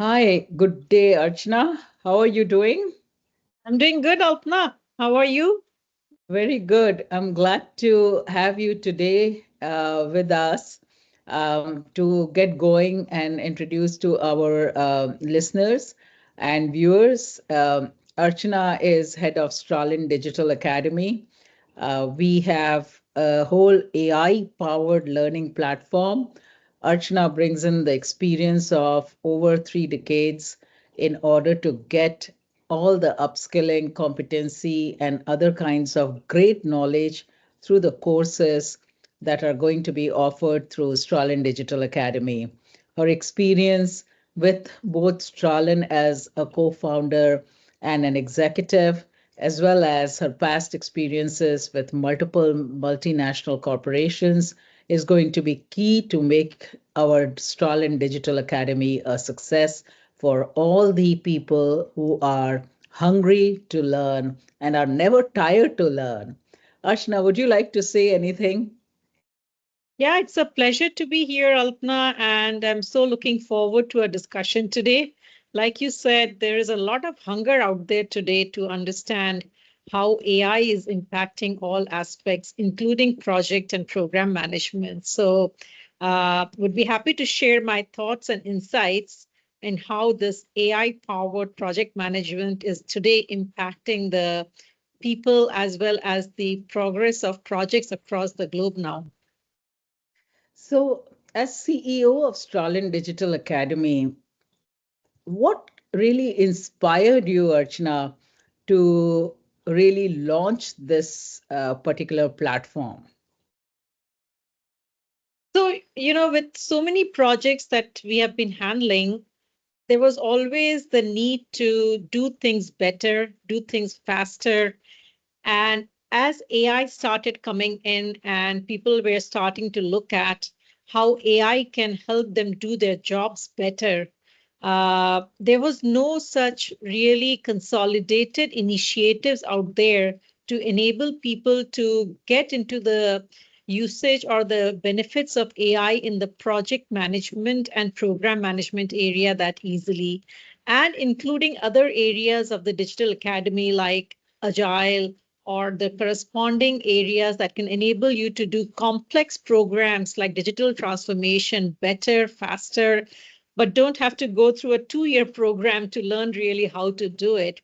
Hi, good day, Archana. How are you doing? I'm doing good, Alpna. How are you? Very good. I'm glad to have you today with us to get going and introduce to our listeners and viewers. Archana is head of Stralynn Digital Academy. We have a whole AI-powered learning platform. Archana brings in the experience of over 3 decades in order to get all the upskilling, competency, and other kinds of great knowledge through the courses that are going to be offered through Stralynn Digital Academy. Her experience with both Stralynn as a co founder and an executive, as well as her past experiences with multiple multinational corporations, is going to be key to make our Stralynn Digital Academy a success for all the people who are hungry to learn and are never tired to learn. Ashna, would you like to say anything? Yeah, it's a pleasure to be here, Alpna, and I'm so looking forward to a discussion today. Like you said, there is a lot of hunger out there today to understand how AI is impacting all aspects, including project and program management. So, would be happy to share my thoughts and insights in how this AI-powered project management is today impacting the people as well as the progress of projects across the globe now. So, as CEO of Stralynn Digital Academy, what really inspired you, Archana, to really launch this particular platform? So, with so many projects that we have been handling, there was always the need to do things better, do things faster. And as AI started coming in and people were starting to look at how AI can help them do their jobs better, there was no such really consolidated initiatives out there to enable people to get into the usage or the benefits of AI in the project management and program management area that easily, and including other areas of the digital academy like Agile or the corresponding areas that can enable you to do complex programs like digital transformation better, faster, but don't have to go through a 2 year program to learn really how to do it.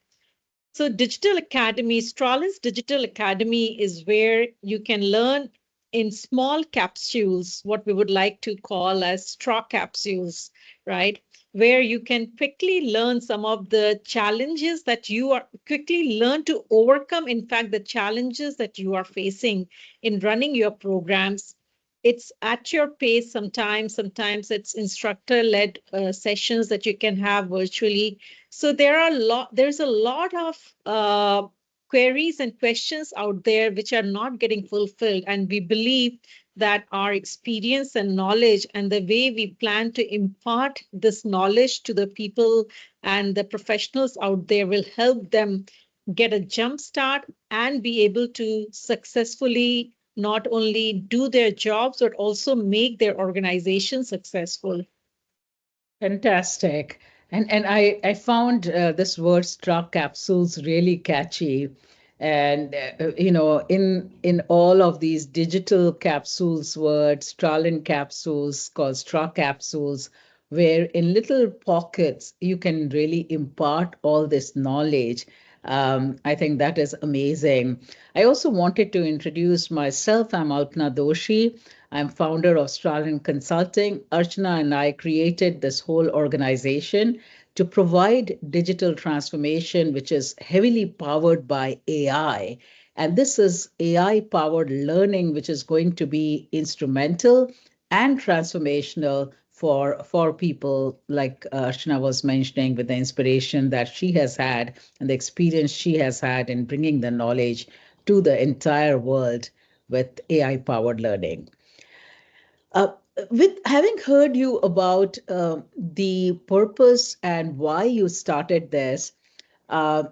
So, Digital Academy, Stralis Digital Academy is where you can learn in small capsules, what we would like to call as Stra Capsules, right? Where you can quickly learn some of the challenges that you are quickly learn to overcome, in fact, the challenges that you are facing in running your programs. It's at your pace sometimes it's instructor led sessions that you can have virtually. So there's a lot of queries and questions out there which are not getting fulfilled, and we believe that our experience and knowledge and the way we plan to impart this knowledge to the people and the professionals out there will help them get a jump start and be able to successfully not only do their jobs but also make their organization successful. Fantastic. And I found this word Stra Capsules really catchy. And in all of these digital capsules words, Stralin capsules called Stra Capsules, where in little pockets you can really impart all this knowledge. I think that is amazing. I also wanted to introduce myself. I'm Alpna Doshi. I'm founder of Stralyn Consulting. Archana and I created this whole organization to provide digital transformation, which is heavily powered by AI. And this is AI powered learning, which is going to be instrumental and transformational for people like Archana was mentioning, with the inspiration that she has had and the experience she has had in bringing the knowledge to the entire world with AI powered learning. Uh, with having heard you about the purpose and why you started this, uh,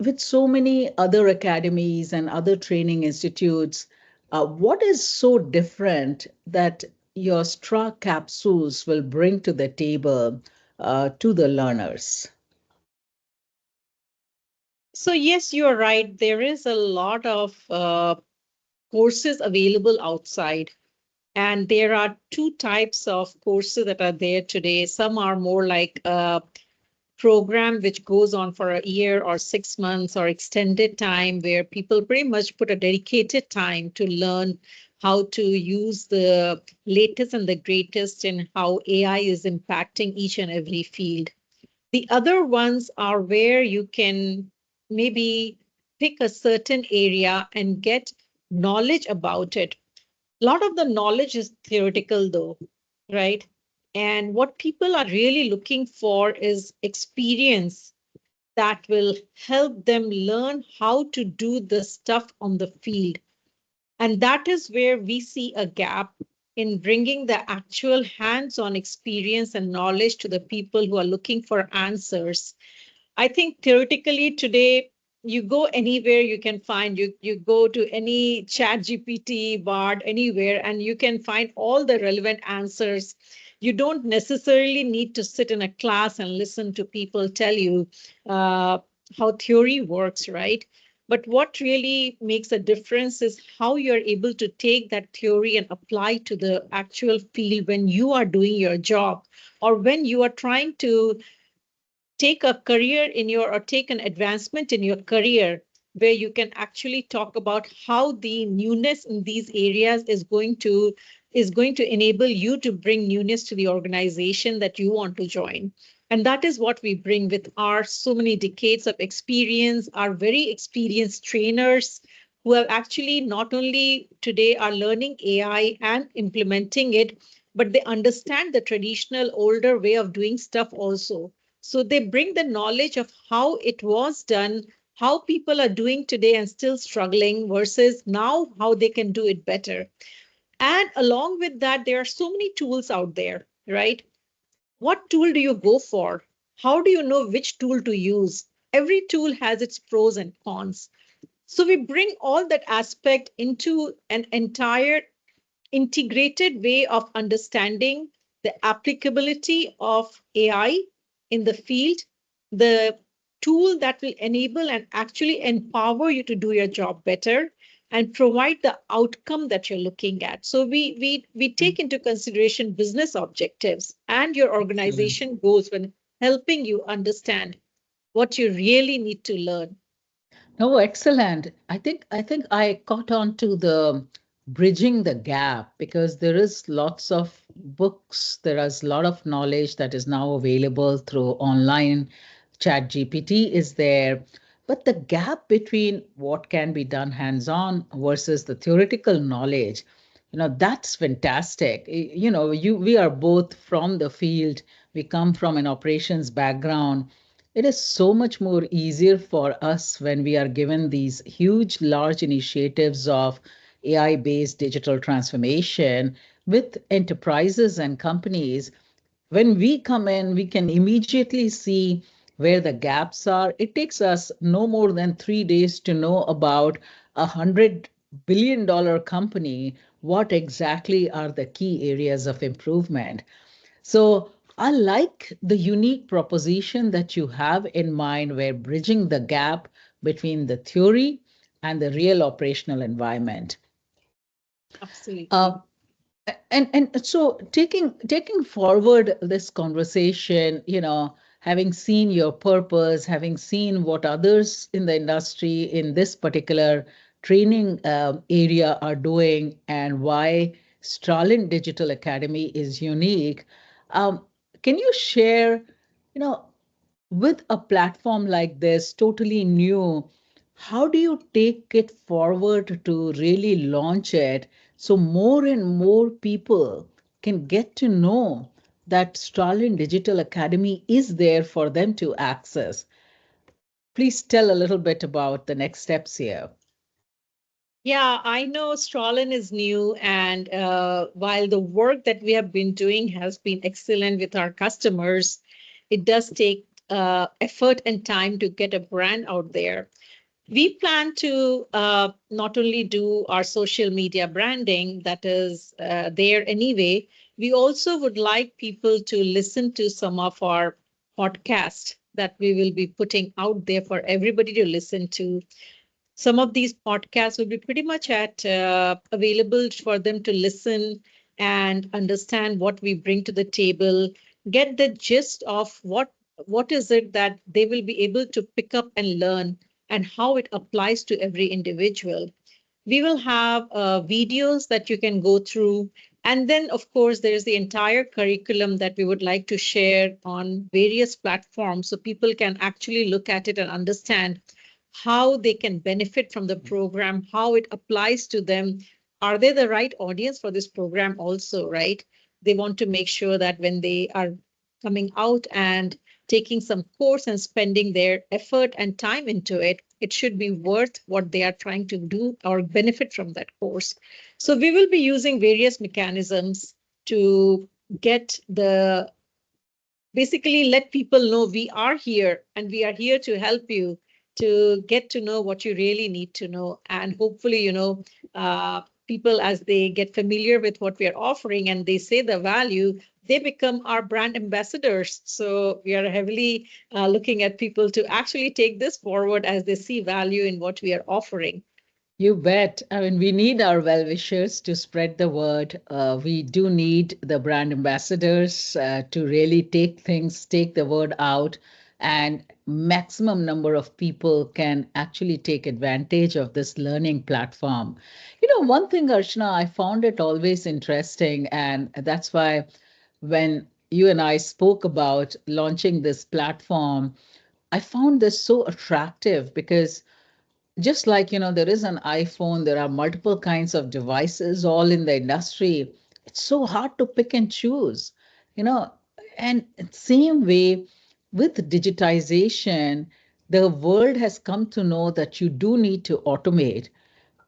with so many other academies and other training institutes, what is so different that your Stra capsules will bring to the table to the learners? So yes, you're right. There is a lot of courses available outside. And there are two types of courses that are there today. Some are more like a program which goes on for a year or 6 months or extended time, where people pretty much put a dedicated time to learn how to use the latest and the greatest in how AI is impacting each and every field. The other ones are where you can maybe pick a certain area and get knowledge about it. A lot of the knowledge is theoretical though, right? And what people are really looking for is experience that will help them learn how to do the stuff on the field. And that is where we see a gap in bringing the actual hands on experience and knowledge to the people who are looking for answers. I think theoretically today, you go anywhere you can find, you go to any chat GPT, Bard, anywhere, and you can find all the relevant answers. You don't necessarily need to sit in a class and listen to people tell you uh, how theory works, right? But what really makes a difference is how you're able to take that theory and apply to the actual field when you are doing your job, or when you are trying to take a career in your, or take an advancement in your career, where you can actually talk about how the newness in these areas is going to enable you to bring newness to the organization that you want to join. And that is what we bring with our so many decades of experience, our very experienced trainers who have actually not only today are learning AI and implementing it, but they understand the traditional older way of doing stuff also. So they bring the knowledge of how it was done, how people are doing today and still struggling, versus now how they can do it better. And along with that, there are so many tools out there, right? What tool do you go for? How do you know which tool to use? Every tool has its pros and cons. So we bring all that aspect into an entire integrated way of understanding the applicability of AI in the field, the tool that will enable and actually empower you to do your job better and provide the outcome that you're looking at. So we take into consideration business objectives and your Excellent. organization goals when helping you understand what you really need to learn. Oh, excellent. I think I caught on to the bridging the gap, because there is lots of books, there is a lot of knowledge that is now available through online. Chat GPT is there, but the gap between what can be done hands-on versus the theoretical knowledge, that's fantastic. We are both from the field. We come from an operations background. It is so much more easier for us when we are given these huge, large initiatives of AI based digital transformation with enterprises and companies. When we come in, we can immediately see where the gaps are. It takes us no more than 3 days to know about $100 billion company, what exactly are the key areas of improvement. So I like the unique proposition that you have in mind, where bridging the gap between the theory and the real operational environment. Uh, Absolutely. and so taking forward this conversation, having seen your purpose, having seen what others in the industry in this particular training area are doing, and why Stralynn Digital Academy is unique, um, can you share, you know with a platform like this, totally new, how do you take it forward to really launch it so more and more people can get to know that Stralynn Digital Academy is there for them to access? Please tell a little bit about the next steps here. Yeah, I know Stralin is new, and while the work that we have been doing has been excellent with our customers, it does take effort and time to get a brand out there. We plan to not only do our social media branding that is there anyway, We also would like people to listen to some of our podcasts that we will be putting out there for everybody to listen to. Some of these podcasts will be pretty much at available for them to listen and understand what we bring to the table, get the gist of what is it that they will be able to pick up and learn, and how it applies to every individual. We will have videos that you can go through. And then, of course, there's the entire curriculum that we would like to share on various platforms so people can actually look at it and understand how they can benefit from the program, how it applies to them. Are they the right audience for this program also, right? They want to make sure that when they are coming out and taking some course and spending their effort and time into it, it should be worth what they are trying to do or benefit from that course. So we will be using various mechanisms to get the basically let people know we are here and we are here to help you to get to know what you really need to know. And hopefully, people, as they get familiar with what we are offering and they say the value, they become our brand ambassadors. So we are heavily looking at people to actually take this forward as they see value in what we are offering. You bet. I mean, we need our well wishers to spread the word. We do need the brand ambassadors to really take the word out, and maximum number of people can actually take advantage of this learning platform. You know, one thing, Archana, I found it always interesting, and that's why when you and I spoke about launching this platform, I found this so attractive because just like there is an iPhone, there are multiple kinds of devices all in the industry. It's so hard to pick and choose you know and same way with digitization, the world has come to know that you do need to automate,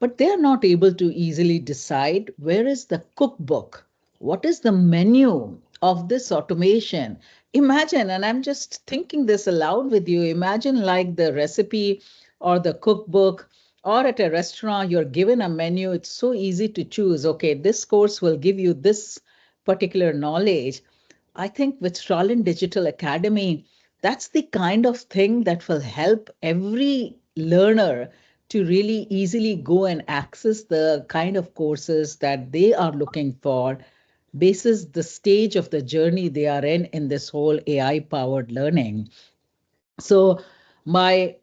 but they are not able to easily decide where is the cookbook, what is the menu of this automation. Imagine, and I'm just thinking this aloud with you, imagine like the recipe or the cookbook, or at a restaurant, you're given a menu. It's so easy to choose. Okay, this course will give you this particular knowledge. I think with Stralynn Digital Academy, that's the kind of thing that will help every learner to really easily go and access the kind of courses that they are looking for, basis the stage of the journey they are in this whole AI powered learning. So, my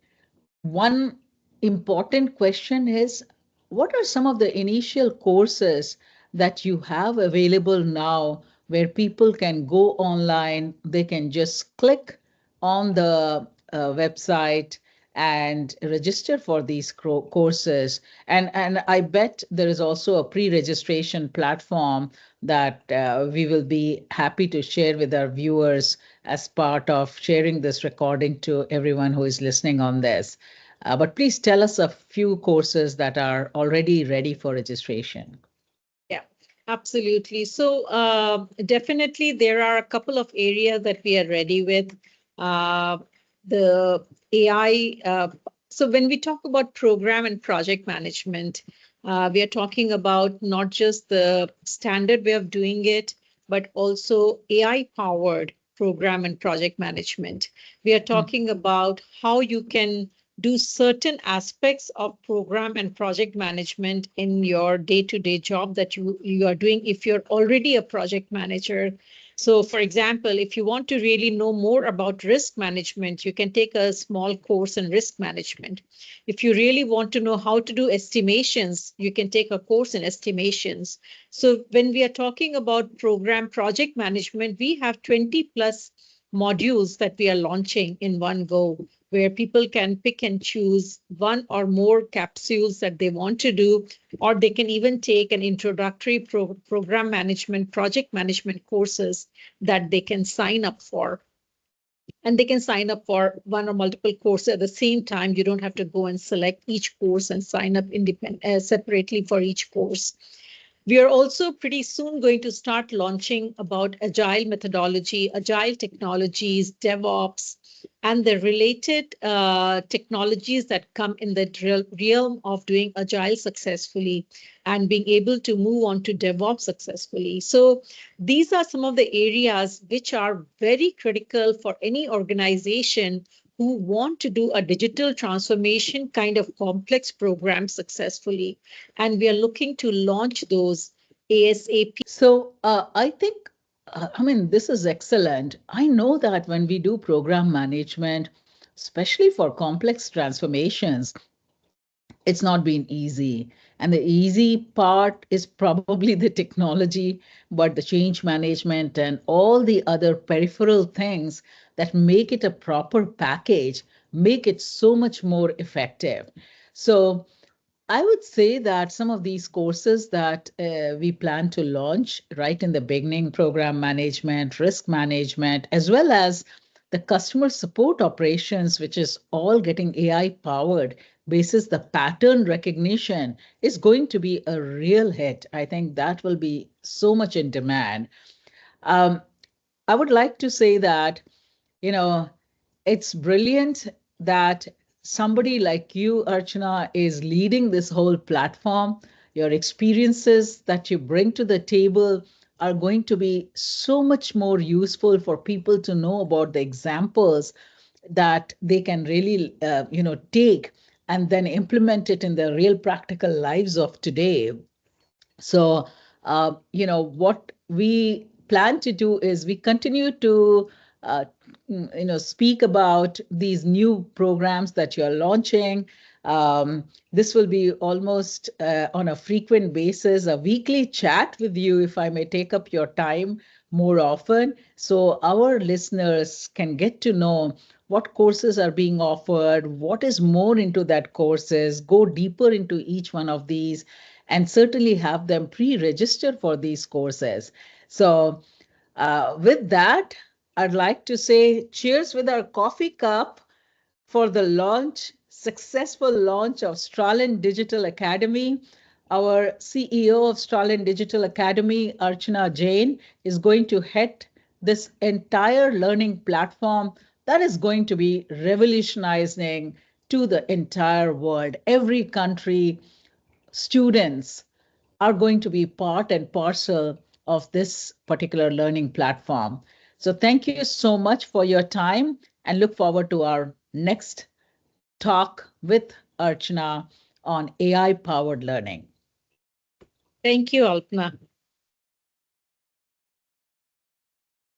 one important question is, what are some of the initial courses that you have available now where people can go online, they can just click on the website and register for these courses? And I bet there is also a pre-registration platform that we will be happy to share with our viewers as part of sharing this recording to everyone who is listening on this. But please tell us a few courses that are already ready for registration. Yeah, absolutely. So definitely there are a couple of areas that we are ready with. Uh, the AI. So when we talk about program and project management, we are talking about not just the standard way of doing it, but also AI powered program and project management. We are talking about how you can do certain aspects of program and project management in your day-to-day job that you are doing if you're already a project manager. So for example, if you want to really know more about risk management, you can take a small course in risk management. If you really want to know how to do estimations, you can take a course in estimations. So when we are talking about program project management, we have 20 plus modules that we are launching in one go, where people can pick and choose one or more capsules that they want to do, or they can even take an introductory program management, project management courses that they can sign up for. And they can sign up for one or multiple courses at the same time. You don't have to go and select each course and sign up separately for each course. We are also pretty soon going to start launching about agile methodology, agile technologies, DevOps, and the related technologies that come in the realm of doing agile successfully and being able to move on to DevOps successfully. So these are some of the areas which are very critical for any organization who want to do a digital transformation kind of complex program successfully. And we are looking to launch those ASAP. So I think, I mean, this is excellent. I know that when we do program management, especially for complex transformations, it's not been easy. And the easy part is probably the technology, but the change management and all the other peripheral things that make it a proper package make it so much more effective. So I would say that some of these courses that we plan to launch right in the beginning, program management, risk management, as well as the customer support operations, which is all getting AI powered, basis the pattern recognition, is going to be a real hit. I think that will be so much in demand. Um, I would like to say that, you know, it's brilliant that somebody like you, Archana, is leading this whole platform. Your experiences that you bring to the table are going to be so much more useful for people to know about the examples that they can really, take and then implement it in the real practical lives of today. So, what we plan to do is we continue to, uh, speak about these new programs that you're launching. This will be almost on a frequent basis, a weekly chat with you, if I may take up your time more often, so our listeners can get to know what courses are being offered, what is more into that courses, go deeper into each one of these, and certainly have them pre-register for these courses. So with that, I'd like to say cheers with our coffee cup for the successful launch of Stralynn Digital Academy. Our CEO of Stralynn Digital Academy, Archana Jain, is going to head this entire learning platform that is going to be revolutionizing to the entire world. Every country, students are going to be part and parcel of this particular learning platform. So thank you so much for your time and look forward to our next talk with Archana on AI powered learning. Thank you, Alpna.